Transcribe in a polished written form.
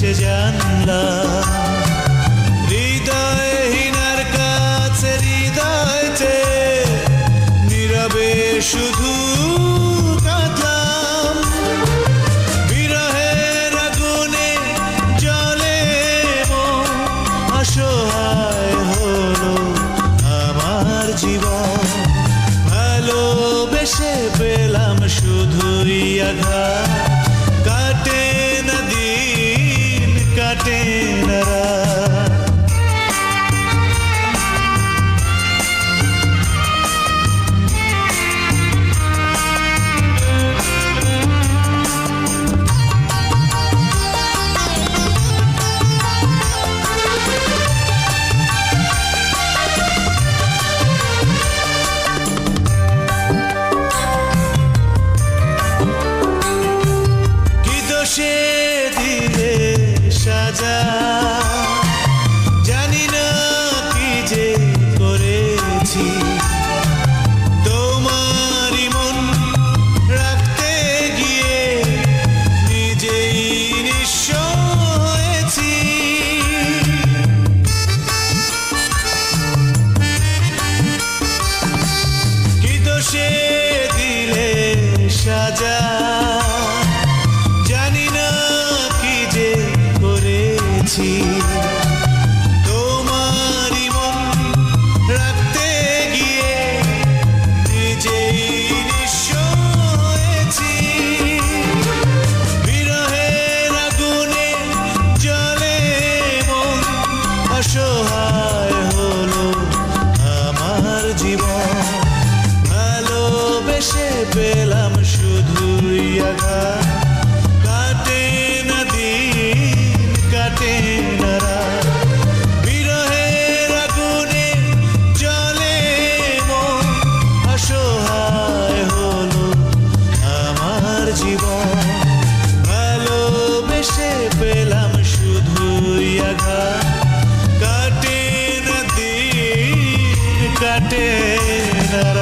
এসে জানলাম হৃদয়হীনার কাছে হৃদয় চেয়ে নীরবে শুধু কাঁদলাম। বিরহের আগুনে জ্বলে মন, অসহায় হলো আমার জীবন। ভালোবেসে পেলাম শুধুই আঘাত, কাটে না দিন কাটে না রাত। সে দিলে সাজা, জানি না কি যে করেছি। তোমারই মন রাখতে গিয়ে নিজেই নিঃস্ব হয়েছি। কি দোষে দিলে সাজা, তোমারই মন রাখতে গিয়ে নিজেই নিঃস্ব হয়েছি। বিরহের আগুনে জ্বলে মন, অসহায় হলো আমার জীবন। ভালোবেসে পেলাম শুধুই আঘাত, কাটে না দিন কাটে না রাত। বিরহের আগুনে জ্বলে মন, অসহায় হলো আমার জীবন। ভালোবেসে পেলাম শুধুই আঘাত, কাটে না দিন কাটে না রাত।